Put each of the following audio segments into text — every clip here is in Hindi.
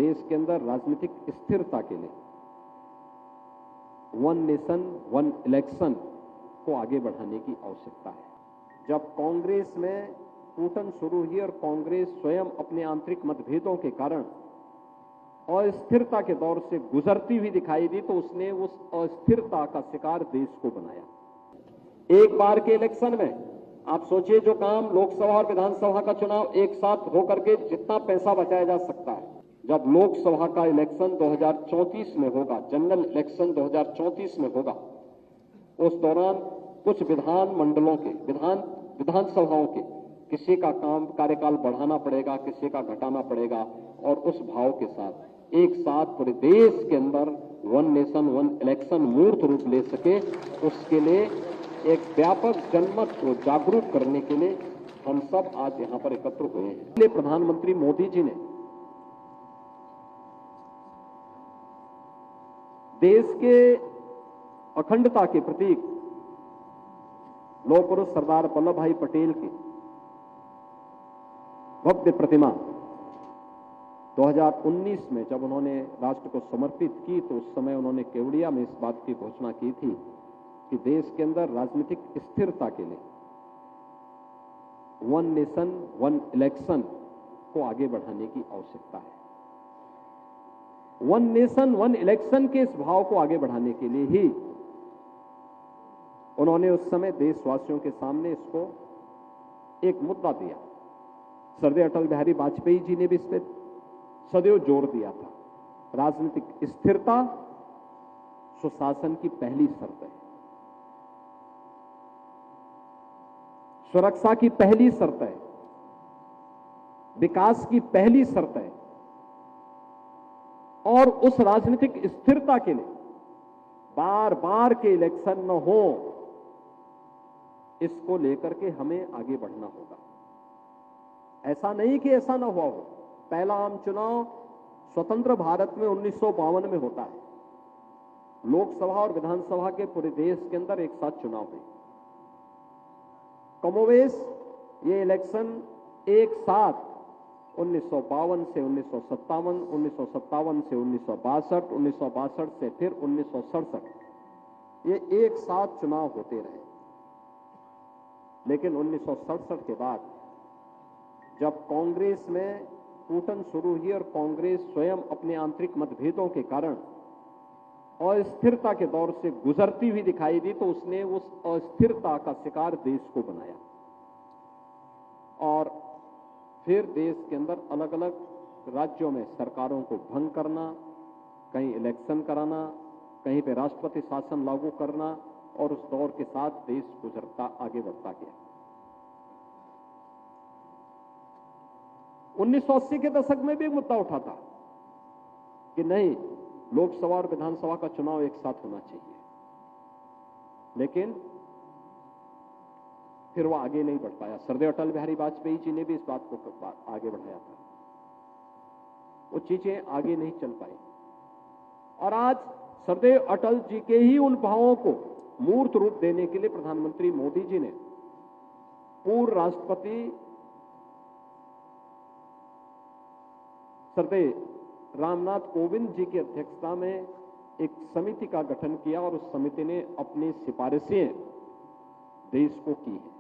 देश के अंदर राजनीतिक स्थिरता के लिए वन नेशन वन इलेक्शन को आगे बढ़ाने की आवश्यकता है। जब कांग्रेस में टूटन शुरू हुई और कांग्रेस स्वयं अपने आंतरिक मतभेदों के कारण अस्थिरता के दौर से गुजरती हुई दिखाई दी, तो उसने उस अस्थिरता का शिकार देश को बनाया। एक बार के इलेक्शन में आप सोचिए, जो काम लोकसभा और विधानसभा का चुनाव एक साथ होकर के जितना पैसा बचाया जा सकता है, जब लोकसभा का इलेक्शन 2034 में होगा, जनरल इलेक्शन 2034 में होगा, उस दौरान कुछ विधान मंडलों के विधानसभाओं के किसी का काम कार्यकाल बढ़ाना पड़ेगा, किसी का घटाना पड़ेगा, और उस भाव के साथ एक साथ पूरे देश के अंदर वन नेशन वन इलेक्शन मूर्त रूप ले सके, उसके लिए एक व्यापक जनमत को जागरूक करने के लिए हम सब आज यहां पर एकत्र हुए हैं। इसलिए प्रधानमंत्री मोदी जी ने देश के अखंडता के प्रतीक लौह पुरुष सरदार वल्लभ भाई पटेल की भव्य प्रतिमा 2019 में जब उन्होंने राष्ट्र को समर्पित की, तो उस समय उन्होंने केवड़िया में इस बात की घोषणा की थी कि देश के अंदर राजनीतिक स्थिरता के लिए वन नेशन वन इलेक्शन को आगे बढ़ाने की आवश्यकता है। वन नेशन वन इलेक्शन के इस भाव को आगे बढ़ाने के लिए ही उन्होंने उस समय देशवासियों के सामने इसको एक मुद्दा दिया। श्रद्धेय अटल बिहारी वाजपेयी जी ने भी इस पर सदैव जोर दिया था। राजनीतिक स्थिरता सुशासन की पहली शर्त है, सुरक्षा की पहली शर्त है, विकास की पहली शर्त है, और उस राजनीतिक स्थिरता के लिए बार बार के इलेक्शन न हो, इसको लेकर के हमें आगे बढ़ना होगा। ऐसा नहीं कि ऐसा ना हुआ हो। पहला आम चुनाव स्वतंत्र भारत में 1952 में होता है। लोकसभा और विधानसभा के पूरे देश के अंदर एक साथ चुनाव हुए। कमोवेश ये इलेक्शन एक साथ 1952 से 1957, 1957 से 1962, 1962 से फिर 1967, ये एक साथ चुनाव होते रहे। लेकिन 1967 के बाद जब कांग्रेस में टूटन शुरू हुई और कांग्रेस स्वयं अपने आंतरिक मतभेदों के कारण अस्थिरता के दौर से गुजरती हुई दिखाई दी, तो उसने उस अस्थिरता का शिकार देश को बनाया और फिर देश के अंदर अलग अलग राज्यों में सरकारों को भंग करना, कहीं इलेक्शन कराना, कहीं पे राष्ट्रपति शासन लागू करना, और उस दौर के साथ देश गुजरता आगे बढ़ता गया। 1980 के दशक में भी मुद्दा उठा था कि नहीं, लोकसभा और विधानसभा का चुनाव एक साथ होना चाहिए, लेकिन फिर वो आगे नहीं बढ़ पाया। श्रद्धेय अटल बिहारी वाजपेयी जी ने भी इस बात को आगे बढ़ाया था, वो चीजें आगे नहीं चल पाई। और आज श्रद्धेय अटल जी के ही उन भावों को मूर्त रूप देने के लिए प्रधानमंत्री मोदी जी ने पूर्व राष्ट्रपति श्रद्धेय रामनाथ कोविंद जी की अध्यक्षता में एक समिति का गठन किया और उस समिति ने अपनी सिफारिशें देश को की है।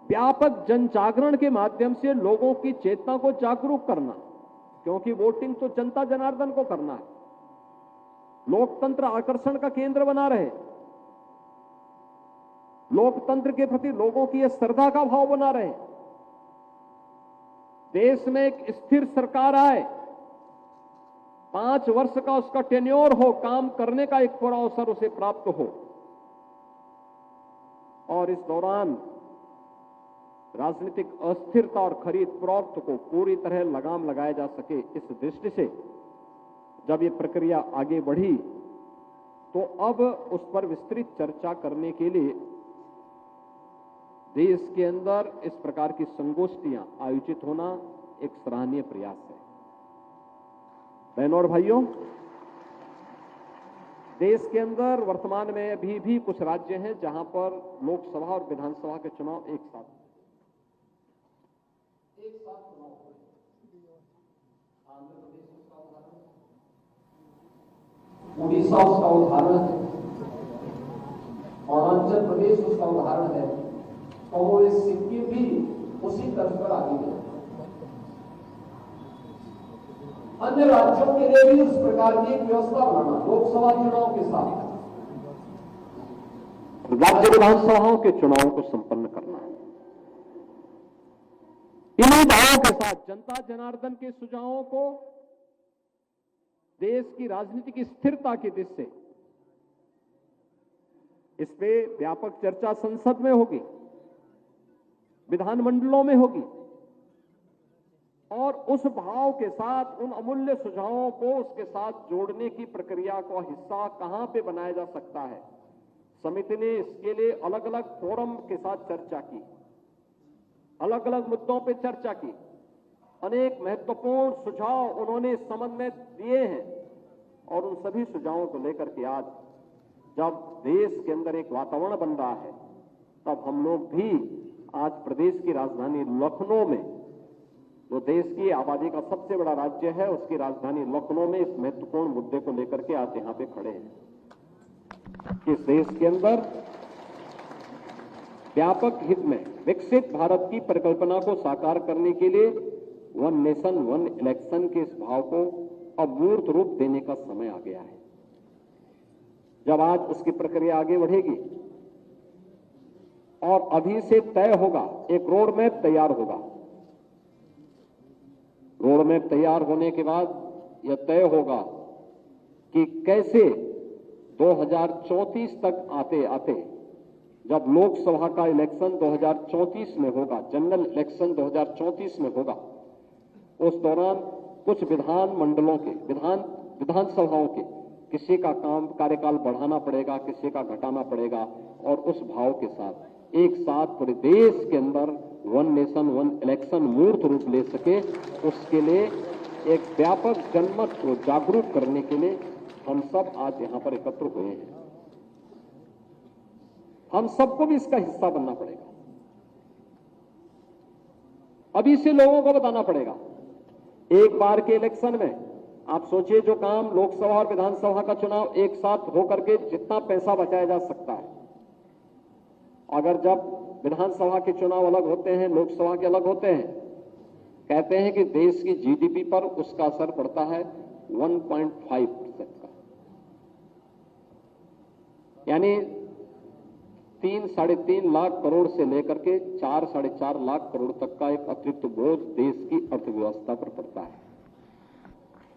व्यापक जन जागरण के माध्यम से लोगों की चेतना को जागरूक करना, क्योंकि वोटिंग तो जनता जनार्दन को करना है। लोकतंत्र आकर्षण का केंद्र बना रहे, लोकतंत्र के प्रति लोगों की यह श्रद्धा का भाव बना रहे, देश में एक स्थिर सरकार आए, 5 वर्ष का उसका टेन्योर हो, काम करने का एक पूरा अवसर उसे प्राप्त हो, और इस दौरान राजनीतिक अस्थिरता और खरीद फरोख्त को पूरी तरह लगाम लगाया जा सके। इस दृष्टि से जब ये प्रक्रिया आगे बढ़ी, तो अब उस पर विस्तृत चर्चा करने के लिए देश के अंदर इस प्रकार की संगोष्ठियां आयोजित होना एक सराहनीय प्रयास है। बहनों और भाइयों, देश के अंदर वर्तमान में अभी भी कुछ राज्य हैं जहां पर लोकसभा और विधानसभा के चुनाव एक साथ एक साथ चुनाव हुए। आंध्र प्रदेश उसका उदाहरण है, उड़ीसा उसका उदाहरण है, अरुणाचल प्रदेश उसका उदाहरण है, और सिक्किम भी उसी तर्ज पर आगे गया। अन्य राज्यों के लिए भी इस प्रकार की एक व्यवस्था बनाना, लोकसभा चुनाव के साथ राज्य विधानसभाओं के चुनाव को संपन्न करना है। इन्हीं भावों के साथ जनता जनार्दन के सुझावों को देश की राजनीति की स्थिरता की दृष्टि से इस पे व्यापक चर्चा संसद में होगी, विधानमंडलों में होगी, और उस भाव के साथ उन अमूल्य सुझावों को उसके साथ जोड़ने की प्रक्रिया का हिस्सा कहां पे बनाया जा सकता है। समिति ने इसके लिए अलग अलग फोरम के साथ चर्चा की, अलग अलग मुद्दों पे चर्चा की, अनेक महत्वपूर्ण सुझाव उन्होंने इस संबंध में दिए हैं, और उन सभी सुझावों को लेकर के आज जब देश के अंदर एक वातावरण बन रहा है, तब हम लोग भी आज प्रदेश की राजधानी लखनऊ में, जो देश की आबादी का सबसे बड़ा राज्य है, उसकी राजधानी लखनऊ में इस महत्वपूर्ण मुद्दे को लेकर के आज यहां पे खड़े हैं कि इस देश के अंदर व्यापक हित में विकसित भारत की परिकल्पना को साकार करने के लिए वन नेशन वन इलेक्शन के इस भाव को अब मूर्त रूप देने का समय आ गया है। जब आज उसकी प्रक्रिया आगे बढ़ेगी और अभी से तय होगा, एक रोड मैप तैयार होगा। रोड मैप तैयार होने के बाद यह तय होगा कि कैसे 2034 तक आते आते, जब लोकसभा का इलेक्शन 2034 में होगा, जनरल इलेक्शन 2034 में होगा, उस दौरान कुछ विधानमंडलों के विधानसभाओं के किसी का कार्यकाल बढ़ाना पड़ेगा, किसी का घटाना पड़ेगा, और उस भाव के साथ एक साथ पूरे देश के अंदर वन नेशन वन इलेक्शन मूर्त रूप ले सके, उसके लिए एक व्यापक जनमत को जागरूक करने के लिए हम सब आज यहां पर एकत्र हुए हैं। हम सबको भी इसका हिस्सा बनना पड़ेगा। अभी से लोगों को बताना पड़ेगा। एक बार के इलेक्शन में आप सोचिए, जो काम लोकसभा और विधानसभा का चुनाव एक साथ होकर के जितना पैसा बचाया जा सकता है, अगर जब विधानसभा के चुनाव अलग होते हैं, लोकसभा के अलग होते हैं, कहते हैं कि देश की जीडीपी पर उसका असर पड़ता है 1.5% का, यानी 3-3.5 लाख करोड़ से लेकर के 4-4.5 लाख करोड़ तक का एक अतिरिक्त बोझ देश की अर्थव्यवस्था पर पड़ता है।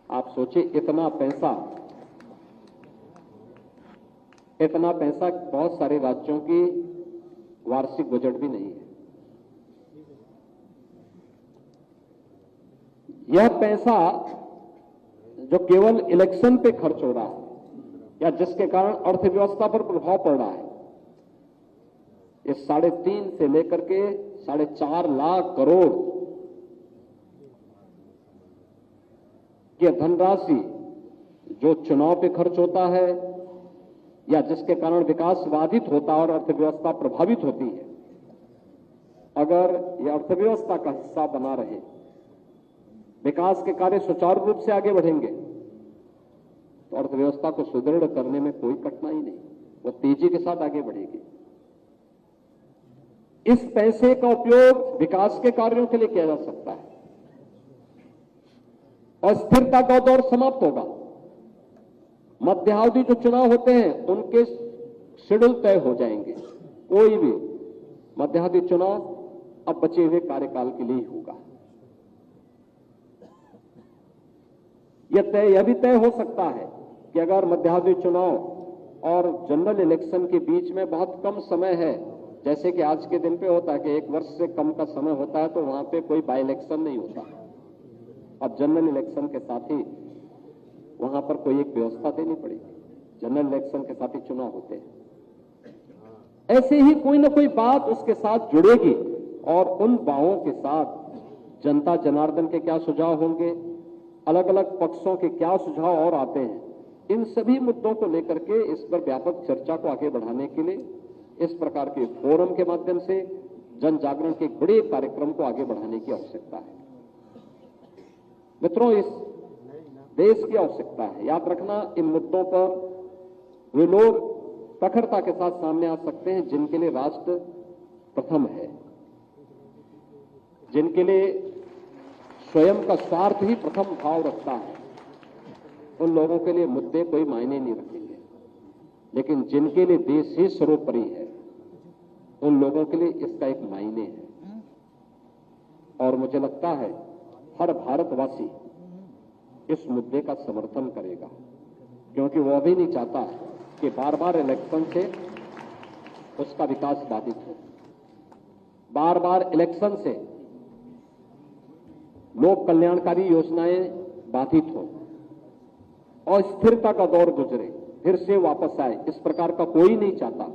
आप सोचिए, इतना पैसा बहुत सारे राज्यों की वार्षिक बजट भी नहीं है। यह पैसा जो केवल इलेक्शन पे खर्च हो रहा है या जिसके कारण अर्थव्यवस्था पर प्रभाव पड़ रहा है, इस 3.5 से लेकर के 4.5 लाख करोड़ की धनराशि जो चुनाव पे खर्च होता है या जिसके कारण विकास बाधित होता है और अर्थव्यवस्था प्रभावित होती है, अगर यह अर्थव्यवस्था का हिस्सा बना रहे, विकास के कार्य सुचारू रूप से आगे बढ़ेंगे, तो अर्थव्यवस्था को सुदृढ़ करने में कोई कठिनाई नहीं, वो तेजी के साथ आगे बढ़ेगी। इस पैसे का उपयोग विकास के कार्यों के लिए किया जा सकता है और स्थिरता का दौर समाप्त होगा। मध्यावधि जो चुनाव होते हैं उनके शेड्यूल तय हो जाएंगे। कोई भी मध्यावधि चुनाव अब बचे हुए कार्यकाल के लिए ही होगा। यह भी तय हो सकता है कि अगर मध्यावधि चुनाव और जनरल इलेक्शन के बीच में बहुत कम समय है, जैसे कि आज के दिन पे होता है कि 1 वर्ष से कम का समय होता है, तो वहां पे कोई बाई इलेक्शन नहीं होता। अब जनरल इलेक्शन के साथ ही वहां पर कोई एक व्यवस्था देनी पड़ेगी। जनरल इलेक्शन के साथ ही चुनाव होते हैं। ऐसे ही कोई ना कोई बात उसके साथ जुड़ेगी और उन बातों के साथ जनता जनार्दन के क्या सुझाव होंगे, अलग अलग पक्षों के क्या सुझाव और आते हैं, इन सभी मुद्दों को लेकर के इस पर व्यापक चर्चा को आगे बढ़ाने के लिए इस प्रकार के फोरम के माध्यम से, जन जागरण के एक बड़े कार्यक्रम को आगे बढ़ाने की आवश्यकता है। मित्रों, इस देश की आवश्यकता है। याद रखना, इन मुद्दों पर वे लोग प्रखरता के साथ सामने आ सकते हैं जिनके लिए राष्ट्र प्रथम है, जिनके लिए स्वयं का स्वार्थ ही प्रथम भाव रखता है। उन लोगों के लिए मुद्दे कोई मायने नहीं रखेंगे, लेकिन जिनके लिए देश ही सर्वोपरि है, उन लोगों के लिए इसका एक मायने है। और मुझे लगता है हर भारतवासी इस मुद्दे का समर्थन करेगा, क्योंकि वह भी नहीं चाहता कि बार बार इलेक्शन से उसका विकास बाधित हो, बार बार इलेक्शन से लोक कल्याणकारी योजनाएं बाधित हो और स्थिरता का दौर गुजरे, फिर से वापस आए। इस प्रकार का कोई नहीं चाहता।